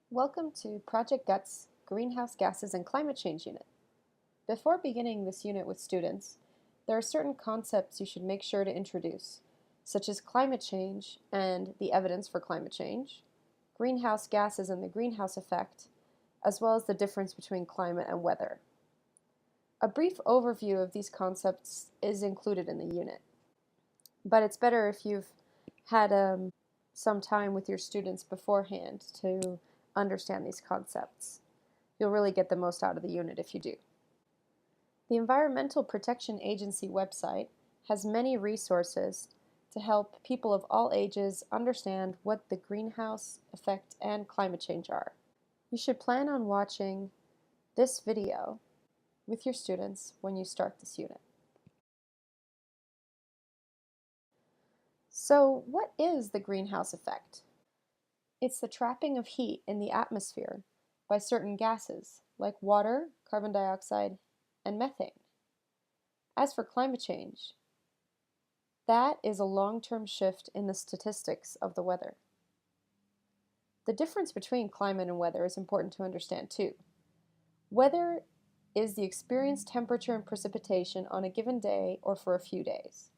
Welcome to Project GUT's Greenhouse Gases and Climate Change Unit. Before beginning this unit with students, there are certain concepts you should make sure to introduce, such as climate change and the evidence for climate change, greenhouse gases and the greenhouse effect, as well as the difference between climate and weather. A brief overview of these concepts is included in the unit, but it's better if you've had some time with your students beforehand to understand these concepts. You'll really get the most out of the unit if you do. The Environmental Protection Agency website has many resources to help people of all ages understand what the greenhouse effect and climate change are. You should plan on watching this video with your students when you start this unit. So, what is the greenhouse effect? It's the trapping of heat in the atmosphere by certain gases like water, carbon dioxide, and methane. As for climate change, that is a long-term shift in the statistics of the weather. The difference between climate and weather is important to understand too. Weather is the experienced temperature and precipitation on a given day or for a few days.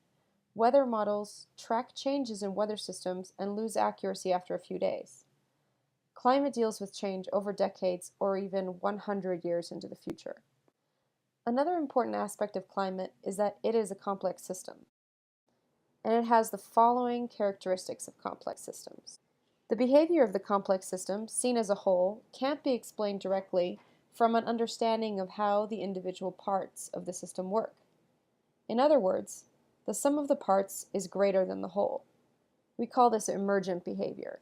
Weather models track changes in weather systems and lose accuracy after a few days. Climate deals with change over decades or even 100 years into the future. Another important aspect of climate is that it is a complex system, and it has the following characteristics of complex systems. The behavior of the complex system, seen as a whole, can't be explained directly from an understanding of how the individual parts of the system work. In other words, the sum of the parts is greater than the whole. We call this emergent behavior.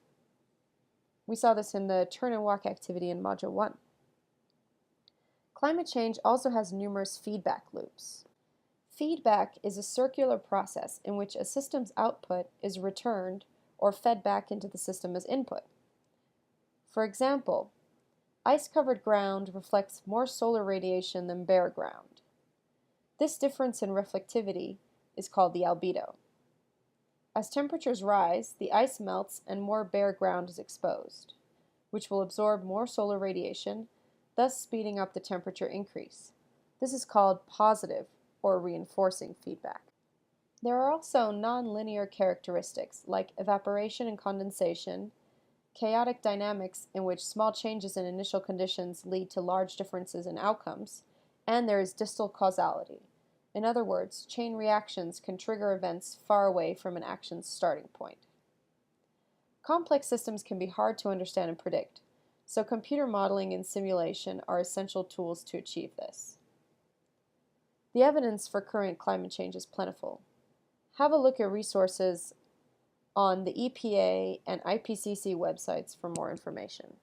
We saw this in the turn and walk activity in Module 1. Climate change also has numerous feedback loops. Feedback is a circular process in which a system's output is returned or fed back into the system as input. For example, ice-covered ground reflects more solar radiation than bare ground. This difference in reflectivity is called the albedo. As temperatures rise, the ice melts and more bare ground is exposed, which will absorb more solar radiation, thus speeding up the temperature increase. This is called positive or reinforcing feedback. There are also nonlinear characteristics like evaporation and condensation, chaotic dynamics in which small changes in initial conditions lead to large differences in outcomes, and there is distal causality. In other words, chain reactions can trigger events far away from an action's starting point. Complex systems can be hard to understand and predict, so computer modeling and simulation are essential tools to achieve this. The evidence for current climate change is plentiful. Have a look at resources on the EPA and IPCC websites for more information.